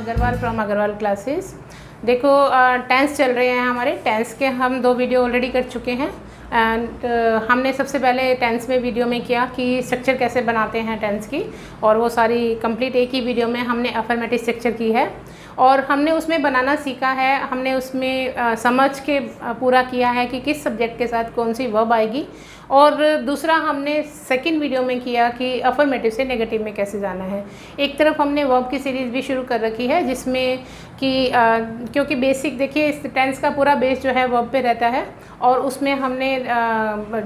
Agarwal from Agarwal classes. देखो tense चल रहे हैं हमारे। टेंस के हम 2 वीडियो ऑलरेडी कर चुके हैं एंड हमने सबसे पहले टेंस में वीडियो में किया कि स्ट्रक्चर कैसे बनाते हैं टेंस की, और वो सारी कंप्लीट एक ही वीडियो में हमने अफर्मेटिव स्ट्रक्चर की है और हमने उसमें बनाना सीखा है। हमने उसमें समझ के पूरा किया है कि किस सब्जेक्ट के साथ कौन सी वर्ब आएगी, और दूसरा हमने सेकंड वीडियो में किया कि अफर्मेटिव से नेगेटिव में कैसे जाना है। एक तरफ हमने वर्ब की सीरीज़ भी शुरू कर रखी है जिसमें कि क्योंकि बेसिक देखिए इस टेंस का पूरा बेस जो है वर्ब पे रहता है, और उसमें हमने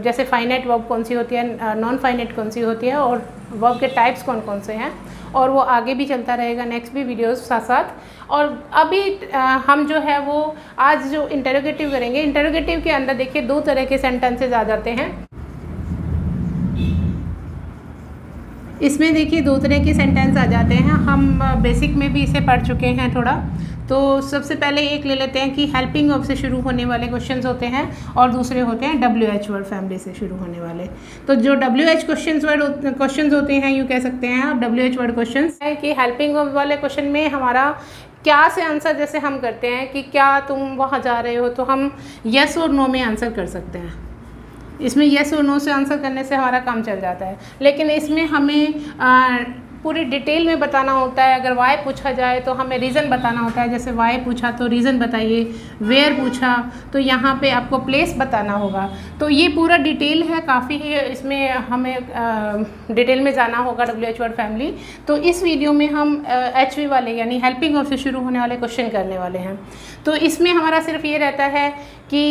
जैसे फाइनाइट वर्ब कौन सी होती है, नॉन फाइनाइट कौन सी होती है, और वर्ब के टाइप्स कौन कौन से हैं, और वो आगे भी चलता रहेगा नेक्स्ट भी वीडियोस साथ साथ। और अभी हम जो है वो आज जो इंटरोगेटिव करेंगे, इंटरोगेटिव के अंदर देखिए 2 तरह के सेंटेंसेस आ जाते हैं। इसमें देखिए 2 तरह के सेंटेंस आ जाते हैं। हम बेसिक में भी इसे पढ़ चुके हैं थोड़ा। तो सबसे पहले एक ले लेते हैं कि हेल्पिंग वर्ब से शुरू होने वाले क्वेश्चंस होते हैं और दूसरे होते हैं WH वर्ड फैमिली से शुरू होने वाले। तो जो WH क्वेश्चंस होते हैं, यूँ कह सकते हैं आप WH वर्ड क्वेश्चंस है कि हेल्पिंग वर्ब वाले क्वेश्चन में हमारा क्या से आंसर जैसे हम करते हैं कि क्या तुम वहाँ जा रहे हो, तो हम येस और नो में आंसर कर सकते हैं। इसमें येस और नो से आंसर करने से हमारा काम चल जाता है, लेकिन इसमें हमें पूरी डिटेल में बताना होता है। अगर वाई पूछा जाए तो हमें रीज़न बताना होता है। जैसे वाई पूछा तो रीज़न बताइए, वेयर पूछा तो यहाँ पे आपको प्लेस बताना होगा। तो ये पूरा डिटेल है, काफ़ी इसमें हमें डिटेल में जाना होगा WH वर्ड फैमिली। तो इस वीडियो में हम HV वाले यानी हेल्पिंग वर्ब से शुरू होने वाले क्वेश्चन करने वाले हैं। तो इसमें हमारा सिर्फ ये रहता है कि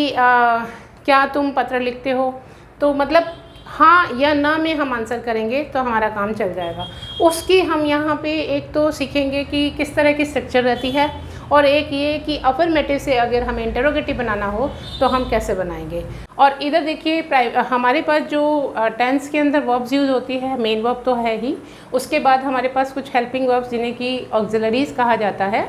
क्या तुम पत्र लिखते हो, तो मतलब हाँ या ना में हम आंसर करेंगे तो हमारा काम चल जाएगा। उसकी हम यहाँ पे एक तो सीखेंगे कि किस तरह की स्ट्रक्चर रहती है, और एक ये कि अफर्मेटिव से अगर हमें इंटरोगेटिव बनाना हो तो हम कैसे बनाएंगे। और इधर देखिए हमारे पास जो टेंस के अंदर वर्ब्स यूज़ होती है, मेन वर्ब तो है ही, उसके बाद हमारे पास कुछ हेल्पिंग वर्ब्स जिन्हें कि ऑक्सिलरीज़ कहा जाता है,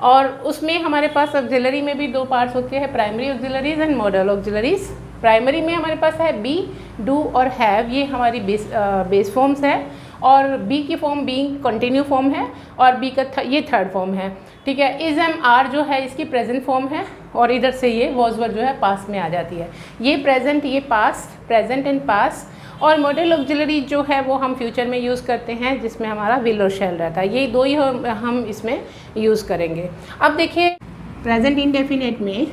और उसमें हमारे पास ऑक्सिलरी में भी 2 पार्ट्स होते हैं, primary auxiliaries and model auxiliaries. Primary में हमारे पास है बी, डू और हैव, ये हमारी बेस फॉर्म्स है, और बी की फॉर्म बीइंग कंटिन्यू फॉर्म है, और बी का ये थर्ड फॉर्म है, ठीक है। इज एम आर जो है इसकी प्रेजेंट फॉर्म है, और इधर से ये वॉज वर्ड जो है पास्ट में आ जाती है। ये प्रेजेंट, ये पास्ट, प्रेजेंट एंड पास्ट। और मॉडल ऑक्सिलरी जो है वो हम फ्यूचर में यूज़ करते हैं जिसमें हमारा विल और शैल रहता है। ये 2 ही हम इसमें यूज़ करेंगे। अब देखिए प्रेजेंट इंडेफिनिट में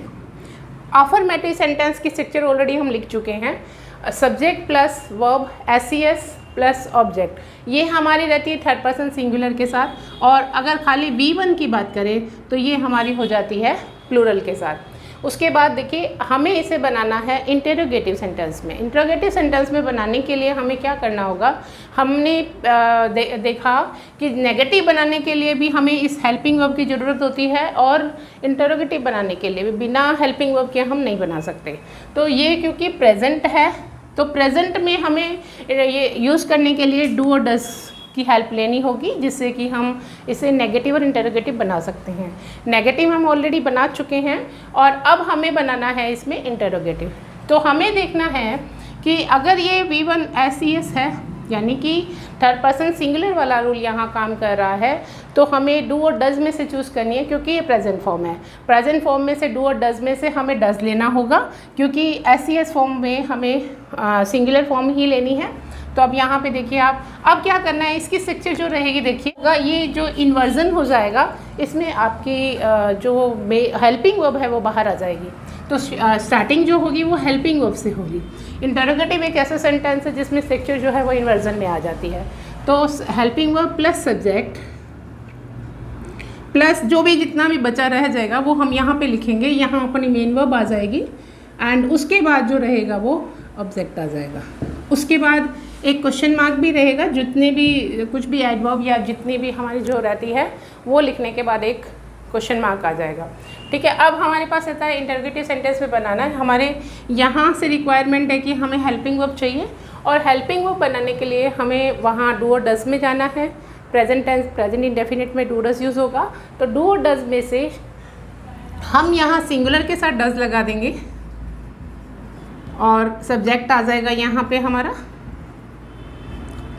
अफर्मेटिव सेंटेंस की स्ट्रक्चर ऑलरेडी हम लिख चुके हैं। Subject plus verb, SES plus object, ये हमारी रहती है थर्ड पर्सन सिंगुलर के साथ। और अगर खाली V1 की बात करें तो ये हमारी हो जाती है प्लूरल के साथ। उसके बाद देखिए हमें इसे बनाना है इंटरोगेटिव सेंटेंस में। इंटरोगेटिव सेंटेंस में बनाने के लिए हमें क्या करना होगा, हमने देखा कि नेगेटिव बनाने के लिए भी हमें इस हेल्पिंग वर्ब की ज़रूरत होती है, और इंटरोगेटिव बनाने के लिए भी बिना हेल्पिंग वर्ब के हम नहीं बना सकते। तो ये क्योंकि प्रेजेंट है, तो प्रेजेंट में हमें ये यूज़ करने के लिए डू और डज की हेल्प लेनी होगी, जिससे कि हम इसे नेगेटिव और इंटरोगेटिव बना सकते हैं। नेगेटिव हम ऑलरेडी बना चुके हैं, और अब हमें बनाना है इसमें इंटरोगेटिव। तो हमें देखना है कि अगर ये V1 SES है, यानी कि थर्ड पर्सन सिंगुलर वाला रूल यहाँ काम कर रहा है, तो हमें डू और डज में से चूज़ करनी है, क्योंकि ये प्रेजेंट फॉर्म है। प्रेजेंट फॉर्म में से डू और डज में से हमें डज लेना होगा, क्योंकि SES फॉर्म में हमें सिंगुलर फॉर्म ही लेनी है। तो अब यहाँ पे देखिए आप अब क्या करना है, इसकी स्ट्रक्चर जो रहेगी देखिएगा, ये जो इन्वर्जन हो जाएगा इसमें आपकी जो हेल्पिंग वर्ब है वो बाहर आ जाएगी। तो स्टार्टिंग जो होगी वो हेल्पिंग वर्ब से होगी। इंटरोगेटिव एक ऐसा सेंटेंस है जिसमें स्ट्रक्चर जो है वो इन्वर्जन में आ जाती है। तो helping verb plus subject plus जो भी जितना भी बचा रह जाएगा वो हम यहाँ पे लिखेंगे। यहाँ अपनी मेन वर्ब आ जाएगी, एंड उसके बाद जो रहेगा वो ऑब्जेक्ट आ जाएगा। उसके बाद एक क्वेश्चन मार्क भी रहेगा, जितने भी कुछ भी एडवर्ब या जितनी भी हमारी जो रहती है वो लिखने के बाद एक क्वेश्चन मार्क आ जाएगा, ठीक है। अब हमारे पास रहता है इंटरोगेटिव सेंटेंस में बनाना है। हमारे यहाँ से रिक्वायरमेंट है कि हमें हेल्पिंग वर्ब चाहिए, और हेल्पिंग वर्ब बनाने के लिए हमें वहाँ डू और डज में जाना है। प्रेजेंट टेंस, प्रेजेंट इंडेफिनिट में डू डज यूज़ होगा। तो डू और डज में से हम यहाँ सिंगुलर के साथ डज लगा देंगे, और सब्जेक्ट आ जाएगा यहाँ पे हमारा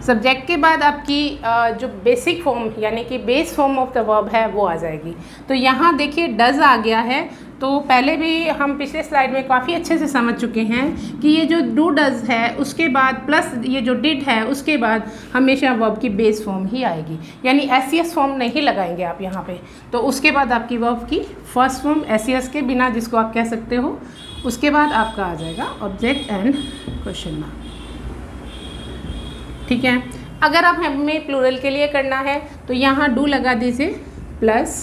सब्जेक्ट के बाद आपकी जो बेसिक फॉर्म यानी कि base form of the verb है वो आ जाएगी। तो यहाँ देखिए डज आ गया है, तो पहले भी हम पिछले स्लाइड में काफ़ी अच्छे से समझ चुके हैं कि ये जो डू डज है उसके बाद प्लस ये जो डिड है उसके बाद हमेशा वर्ब की बेस फॉर्म ही आएगी, यानी एस फॉर्म नहीं लगाएंगे आप यहाँ पे। तो उसके बाद आपकी वर्ब की फर्स्ट फॉर्म एस के बिना, जिसको आप कह सकते हो, उसके बाद आपका आ जाएगा ऑब्जेक्ट एंड क्वेश्चन मार्क। ठीक है, अगर आप हमें प्लूरल के लिए करना है तो यहाँ डू लगा दीजिए प्लस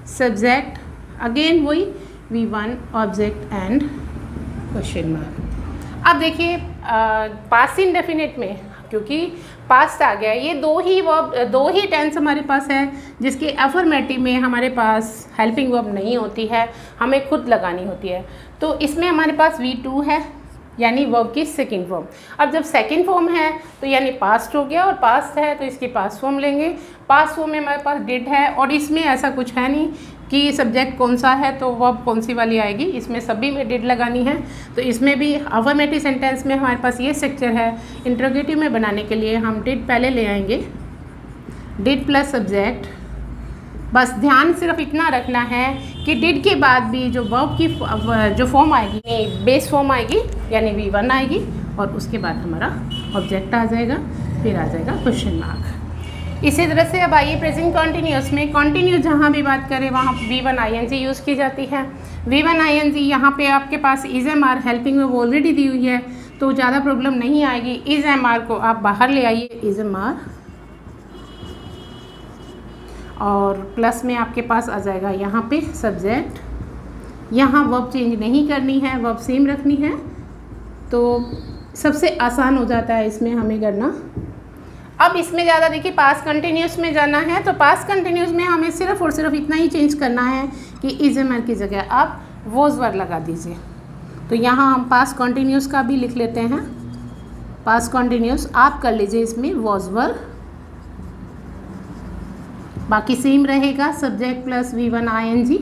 सब्जेक्ट, अगेन वही V1 object and question mark. अब देखिए पास्ट इंडेफिनिट में क्योंकि पास्ट आ गया, ये दो ही टेंस हमारे पास है जिसके अफर्मेटिव में हमारे पास हेल्पिंग वर्ब नहीं होती है, हमें खुद लगानी होती है। तो इसमें हमारे पास V2 है यानी वर्ब की सेकंड फॉर्म। अब जब सेकंड फॉर्म है तो यानी पास्ट हो गया, और पास्ट है तो इसकी पास्ट फॉर्म लेंगे। पास्ट फॉर्म में हमारे पास डिड है, और इसमें ऐसा कुछ है नहीं कि सब्जेक्ट कौन सा है तो वर्ब कौन सी वाली आएगी, इसमें सभी में डिड लगानी है। तो इसमें भी अफर्मेटिव सेंटेंस में हमारे पास ये स्ट्रक्चर है। इंट्रोगेटिव में बनाने के लिए हम डिड पहले ले आएंगे, डिड प्लस सब्जेक्ट। बस ध्यान सिर्फ इतना रखना है कि डिड के बाद भी जो वर्ब की जो फॉर्म आएगी बेस फॉर्म आएगी यानी V1 आएगी, और उसके बाद हमारा ऑब्जेक्ट आ जाएगा, फिर आ जाएगा क्वेश्चन मार्क। इसी तरह से अब आइए प्रेजेंट कॉन्टिन्यूस में। कॉन्टिन्यूस जहाँ भी बात करें वहाँ V1 ING यूज़ की जाती है। V1 ING यहाँ पे आपके पास इज एम आर हेल्पिंग में ऑलरेडी दी हुई है तो ज़्यादा प्रॉब्लम नहीं आएगी। इज एम आर को आप बाहर ले आइए, इज एम आर, और प्लस में आपके पास आ जाएगा यहाँ पे सब्जेक्ट। यहाँ वर्ब चेंज नहीं करनी है, वर्ब सेम रखनी है, तो सबसे आसान हो जाता है इसमें हमें करना। अब इसमें ज़्यादा देखिए पास्ट कंटिन्यूस में जाना है, तो पास्ट कंटिन्यूस में हमें सिर्फ और सिर्फ इतना ही चेंज करना है कि इज एम आर की जगह आप वॉज वर लगा दीजिए। तो यहाँ हम पास्ट कंटिन्यूस का भी लिख लेते हैं, पास्ट कंटिन्यूस आप कर लीजिए इसमें वॉज वर, बाकी सेम रहेगा subject plus V1 ING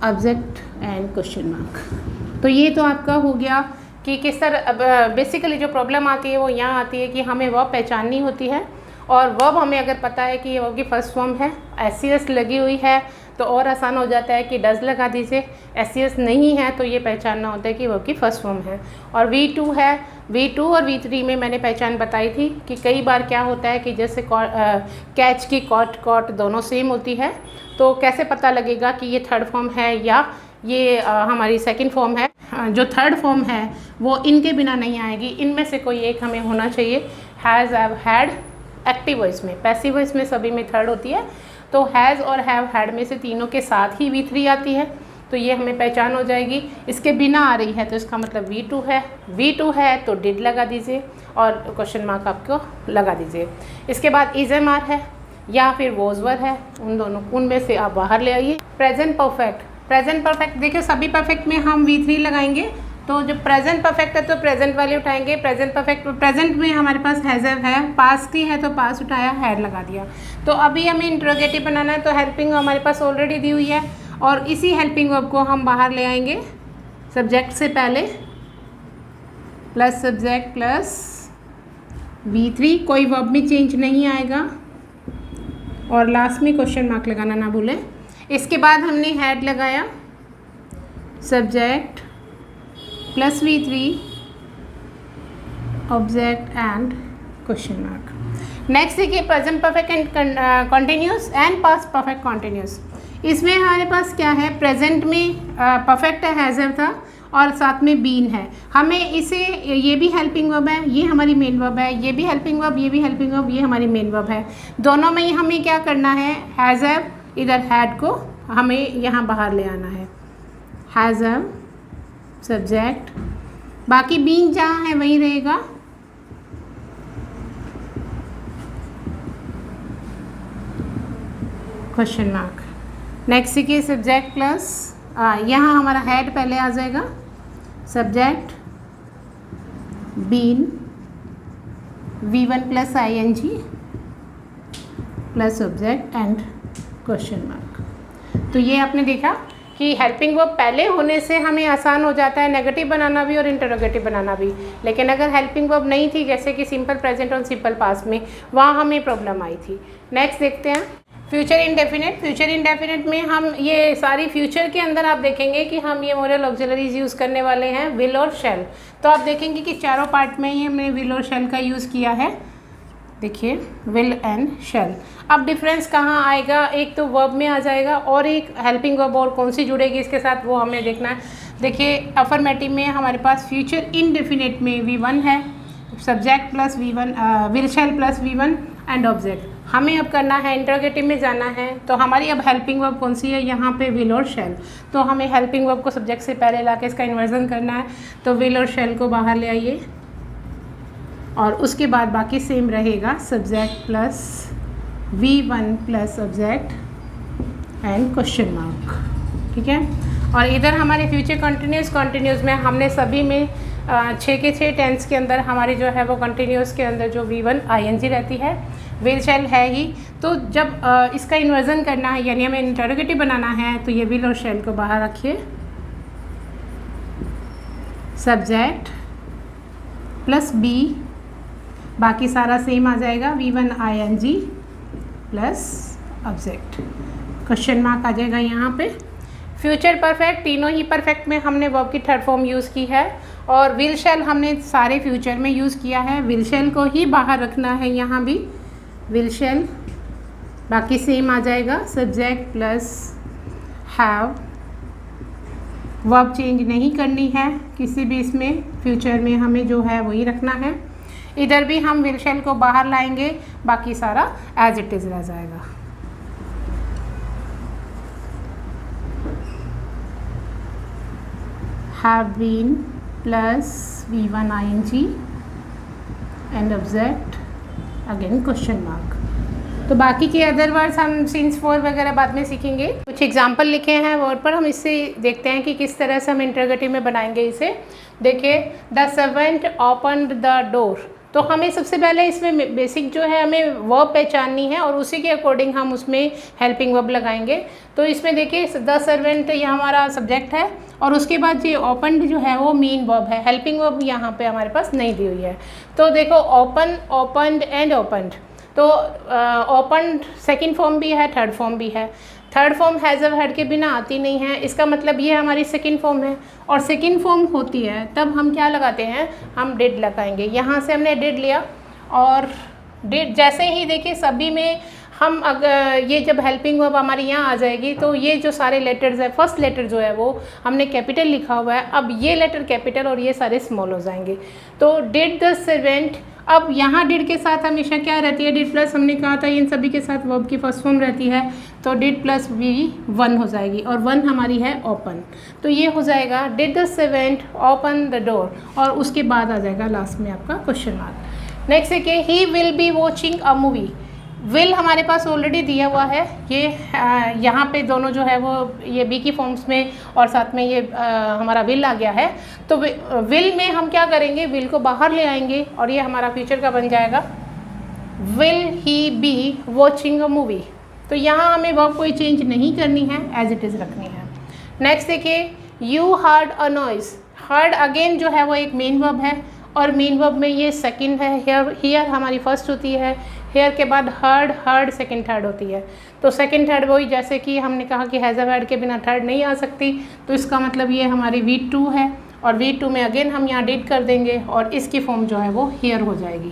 object and question mark. तो ये तो आपका हो गया कि किस तरह बेसिकली जो प्रॉब्लम आती है वो यहाँ आती है कि हमें वर्ब पहचाननी होती है, और वर्ब हमें अगर पता है कि ये वर्ब की फर्स्ट फॉर्म है, एस लगी हुई है तो और आसान हो जाता है कि डज लगा दीजिए। एस नहीं है तो ये पहचानना होता है कि वर्ब की फर्स्ट फॉर्म है। और V2 है, V2 और V3 में मैंने पहचान बताई थी कि कई बार क्या होता है कि जैसे कैच की कॉट दोनों सेम होती है, तो कैसे पता लगेगा कि ये थर्ड फॉर्म है या ये हमारी सेकंड फॉर्म है। जो थर्ड फॉर्म है वो इनके बिना नहीं आएगी, इनमें से कोई एक हमें होना चाहिए। Has, have, had active voice में, पैसिव वॉइस में सभी में थर्ड होती है, तो हैज़ और हैव हैड में से तीनों के साथ ही V3 आती है, तो ये हमें पहचान हो जाएगी। इसके बिना आ रही है तो इसका मतलब V2 है, V2 है तो डिड लगा दीजिए और क्वेश्चन मार्क आपको लगा दीजिए। इसके बाद इज एम आर है या फिर वॉज वर है, उनमें से आप बाहर ले आइए। प्रेजेंट परफेक्ट, प्रेजेंट परफेक्ट देखिए सभी परफेक्ट में हम V3 लगाएंगे, तो जो प्रेजेंट परफेक्ट है तो प्रेजेंट वाले उठाएंगे। प्रेजेंट परफेक्ट, प्रेजेंट में हमारे पास हैज़ है, पास्ट की है तो पास्ट उठाया, हैड लगा दिया। तो अभी हमें इंट्रोगेटिव बनाना है तो हेल्पिंग हमारे पास ऑलरेडी दी हुई है, और इसी हेल्पिंग वर्ब को हम बाहर ले आएंगे सब्जेक्ट से पहले, प्लस सब्जेक्ट प्लस V3, कोई वर्ब में चेंज नहीं आएगा, और लास्ट में क्वेश्चन मार्क लगाना ना भूलें। इसके बाद हमने हैड लगाया, subject plus V3 object and question mark. Next देखिए present perfect and continuous and past perfect continuous. इसमें हमारे पास क्या है, प्रेजेंट में परफेक्ट हैज़ था और साथ में बीन है। हमें इसे, ये भी हेल्पिंग वर्ब है, ये हमारी मेन वर्ब है, ये भी हेल्पिंग वर्ब, ये भी हेल्पिंग वर्ब, ये हमारी मेन वर्ब है। दोनों में ही हमें क्या करना है, हैज़ इधर हैड को हमें यहाँ बाहर ले आना है, हैज़ सब्जेक्ट, बाकी बीन जहाँ है वहीं रहेगा। Question mark. नेक्स्ट देखिए सब्जेक्ट प्लस यहाँ हमारा हेड पहले आ जाएगा, subject been V1 plus ING plus object and question mark. तो ये आपने देखा कि हेल्पिंग वर्ब पहले होने से हमें आसान हो जाता है नेगेटिव बनाना भी और इंटरोगेटिव बनाना भी, लेकिन अगर हेल्पिंग वर्ब नहीं थी जैसे कि सिंपल प्रेजेंट और सिंपल पास्ट में, वहाँ हमें प्रॉब्लम आई थी। नेक्स्ट देखते हैं फ्यूचर इंडेफिनिट। फ्यूचर इंडेफिनिट में हम ये सारी फ्यूचर के अंदर आप देखेंगे कि हम ये मोरल ऑक्सिलरीज यूज़ करने वाले हैं विल और शैल। तो आप देखेंगे कि चारों पार्ट में ही हमने विल और शैल का यूज़ किया है। देखिए विल एंड शैल। अब डिफरेंस कहाँ आएगा, एक तो वर्ब में आ जाएगा और एक हेल्पिंग वर्ब और कौन सी जुड़ेगी इसके साथ वो हमें देखना है। देखिए अफर्मेटिव में हमारे पास फ्यूचर इनडेफिनिट में V1 है, subject plus V1 will shell plus V1 and object. हमें अब करना है इंटरोगेटिव में जाना है, तो हमारी अब हेल्पिंग वर्ब कौन सी है, यहाँ पे विल और शैल। तो हमें हेल्पिंग वर्ब को सब्जेक्ट से पहले लाके इसका इन्वर्जन करना है, तो विल और शैल को बाहर ले आइए और उसके बाद बाकी सेम रहेगा, subject plus V1 plus object and question mark. ठीक है, और इधर हमारे फ्यूचर कंटिन्यूस में हमने सभी में 6 के 6 टेंस के अंदर हमारी जो है वो कंटिन्यूस के अंदर जो V1 ING रहती है, विल शैल है ही। तो जब इसका इन्वर्जन करना है यानी हमें इंटरोगेटिव बनाना है, तो ये विल और शैल को बाहर रखिए, सब्जेक्ट प्लस B, बाकी सारा सेम आ जाएगा, V1 ING plus object, question mark आ जाएगा यहाँ पे। फ्यूचर परफेक्ट, तीनों ही परफेक्ट में हमने वर्ब की थर्ड फॉर्म यूज़ की है और विल शैल हमने सारे फ्यूचर में यूज़ किया है। विल शैल को ही बाहर रखना है, यहाँ भी विल शैल, बाकी सेम आ जाएगा, subject plus have. Verb change नहीं करनी है किसी भी इसमें, फ्यूचर में हमें जो है वही रखना है। इधर भी हम विल शैल को बाहर लाएंगे, बाकी सारा एज इट इज़ रह जाएगा। have been plus V1 ING and object again question mark। तो बाकी के अदर वर्ड्स हम सिंस फॉर वगैरह बाद में सीखेंगे। कुछ एग्जांपल लिखे हैं वर्ड पर, हम इससे देखते हैं कि किस तरह से हम इंटरोगेटिव में बनाएंगे इसे। देखिए the servant opened the door, तो हमें सबसे पहले इसमें बेसिक जो है हमें वर्ब पहचाननी है और उसी के अकॉर्डिंग हम उसमें हेल्पिंग वर्ब लगाएंगे। तो इसमें देखिए द सर्वेंट ये हमारा सब्जेक्ट है और उसके बाद ये ओपन्ड जो है वो मेन वर्ब है, हेल्पिंग वर्ब यहाँ पे हमारे पास नहीं दी हुई है। तो देखो ओपन, ओपन्ड एंड ओपन्ड, तो ओपन्ड सेकेंड फॉर्म भी है, थर्ड फॉर्म भी है। Third form has a head के बिना आती नहीं है, इसका मतलब ये हमारी सेकंड फॉर्म है और सेकंड फॉर्म होती है तब हम क्या लगाते हैं, हम डिड लगाएंगे। यहाँ से हमने डिड लिया और डिड जैसे ही देखिए सभी में हम अगर ये जब हेल्पिंग वर्ब हमारी यहाँ आ जाएगी तो ये जो सारे लेटर्स है, फर्स्ट लेटर जो है वो हमने कैपिटल लिखा हुआ है, अब ये लेटर कैपिटल और ये सारे स्मॉल हो जाएंगे। तो डिड द सर्वेंट, अब यहाँ डिड के साथ हमेशा क्या रहती है, डिड प्लस, हमने कहा था इन सभी के साथ वर्ब की फर्स्ट फॉर्म रहती है, तो डिड प्लस V1 हो जाएगी और 1 हमारी है ओपन, तो ये हो जाएगा did the servant open the door और उसके बाद आ जाएगा लास्ट में आपका क्वेश्चन मार्क। नेक्स्ट देखिए he will be watching a movie. Will हमारे पास ऑलरेडी दिया हुआ है, ये यहाँ पे दोनों जो है वो ये बी की फॉर्म्स में और साथ में ये हमारा विल आ गया है। तो विल में हम क्या करेंगे, विल को बाहर ले आएंगे और ये हमारा फ्यूचर का बन जाएगा will he be watching a movie. तो यहाँ हमें वर्ब कोई चेंज नहीं करनी है, एज इट इज़ रखनी है। नेक्स्ट देखिए you heard a noise. Heard again जो है वो एक मेन वर्ब है और मेन वर्ब में ये सेकंड है, हियर हमारी फर्स्ट होती है, हेयर के बाद हर्ड, हर्ड सेकंड थर्ड होती है। तो सेकंड थर्ड वही जैसे कि हमने कहा कि हैज़ अ वर्ड के बिना थर्ड नहीं आ सकती, तो इसका मतलब ये हमारी V2 है और V2 में अगेन हम यहाँ डिड कर देंगे और इसकी फॉर्म जो है वो हेयर हो जाएगी।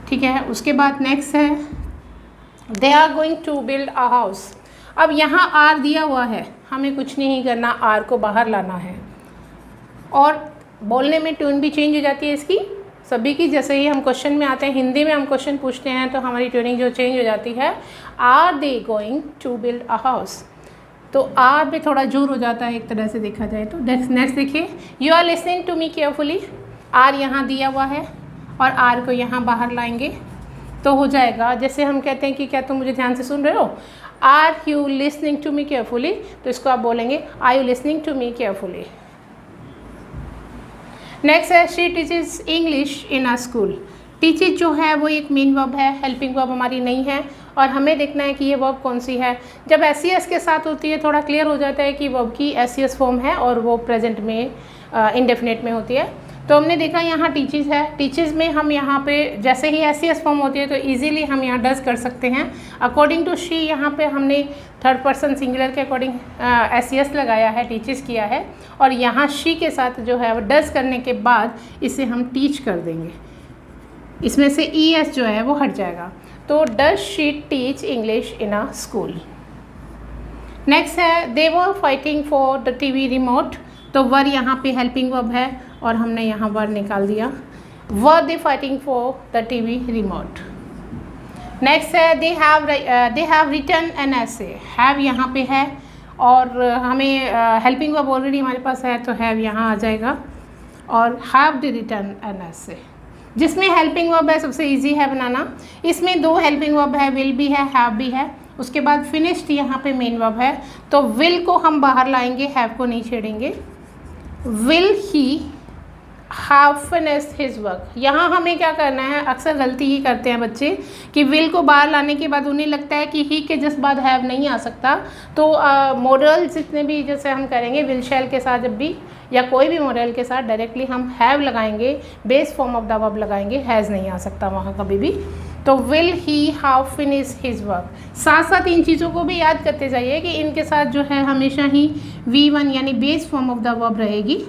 ठीक है, उसके बाद नेक्स्ट है they are going to build a house. अब यहाँ आर दिया हुआ है, हमें कुछ नहीं करना, आर को बाहर लाना है और बोलने में ट्यून भी चेंज हो जाती है इसकी सभी की। जैसे ही हम क्वेश्चन में आते हैं, हिंदी में हम क्वेश्चन पूछते हैं तो हमारी ट्यूनिंग जो चेंज हो जाती है, are they going to build a house, तो आर भी थोड़ा जोर हो जाता है एक तरह से देखा जाए तो। नेक्स्ट देखिए you are listening to me carefully. Are यहाँ दिया हुआ है और आर को यहाँ बाहर लाएंगे तो हो जाएगा, जैसे हम कहते हैं कि क्या तुम मुझे ध्यान से सुन रहे हो, are you listening to me carefully, तो इसको आप बोलेंगे are you listening to me carefully. Next है she teaches English in a school. Teaches जो है वो एक मेन वर्ब है, हेल्पिंग वर्ब हमारी नहीं है, और हमें देखना है कि ये वर्ब कौन सी है। जब एस के साथ होती है थोड़ा क्लियर हो जाता है कि वर्ब की एस फॉर्म है और वो प्रेजेंट में इंडेफिनिट में होती है। तो हमने देखा यहाँ टीचेज है, टीचेज में हम यहाँ पे जैसे ही एस फॉर्म होती है तो इजीली हम यहाँ डज कर सकते हैं। अकॉर्डिंग टू शी यहाँ पे हमने थर्ड पर्सन सिंगुलर के अकॉर्डिंग एस लगाया है, टीचेज किया है, और यहाँ शी के साथ जो है वो डज करने के बाद इसे हम टीच कर देंगे, इसमें से ES जो है वो हट जाएगा। तो does she teach English in a school. Next है they were fighting for the TV remote. तो वर यहाँ पे हेल्पिंग वर्ब है और हमने यहाँ वर निकाल दिया, were they fighting for the TV remote. Next है they have written an essay। Have यहाँ पे है और हमें हेल्पिंग वर्ब ऑलरेडी हमारे पास है तो हैव यहाँ आ जाएगा, और have they written an essay। जिसमें हेल्पिंग वर्ब है सबसे इजी है बनाना। इसमें दो हेल्पिंग वर्ब है, विल भी है, हैव भी है, उसके बाद फिनिश्ड यहाँ पे मेन वर्ब है। तो विल को हम बाहर लाएंगे, हैव को नहीं छेड़ेंगे। Will he have finished his work. यहाँ हमें क्या करना है, अक्सर गलती ही करते हैं बच्चे कि विल को बाहर लाने के बाद उन्हें लगता है कि ही के जस्ट बाद हैव नहीं आ सकता। तो मॉडल जितने भी जैसे हम करेंगे विल शैल के साथ जब भी या कोई भी मॉडल के साथ डायरेक्टली हम हैव लगाएंगे, base form of the verb लगाएंगे, हैज़ नहीं आ सकता वहाँ कभी भी। तो will he have finished his work. साथ साथ इन चीज़ों को भी याद करते जाइए कि इनके साथ जो है हमेशा ही V1 यानी base form of the verb रहेगी।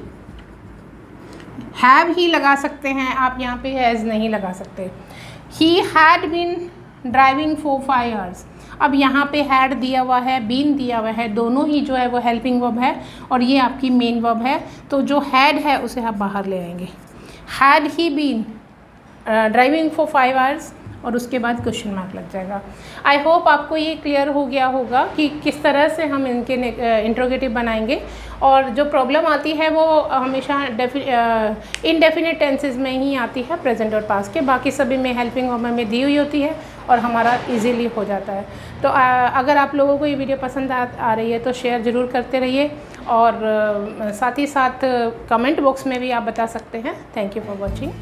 हैव ही लगा सकते हैं आप, यहाँ पे हैज़ नहीं लगा सकते। He had been driving for 5 hours। अब यहाँ पे हैड दिया हुआ है, बीन दिया हुआ है, दोनों ही जो है वो हेल्पिंग वर्ब है और ये आपकी मेन वर्ब है। तो जो हैड है उसे आप बाहर ले आएंगे। Had he been driving for 5 hours और उसके बाद क्वेश्चन मार्क लग जाएगा। आई होप आपको ये क्लियर हो गया होगा कि किस तरह से हम इनके इंट्रोगेटिव बनाएंगे। और जो प्रॉब्लम आती है वो हमेशा इनडेफिनिट टेंसेस में ही आती है, प्रेजेंट और पास्ट के। बाकी सभी में हेल्पिंग वर्ब में दी हुई होती है और हमारा इजीली हो जाता है। तो अगर आप लोगों को ये वीडियो पसंद आ रही है तो शेयर ज़रूर करते रहिए, और साथ ही साथ कमेंट बॉक्स में भी आप बता सकते हैं। Thank you for watching.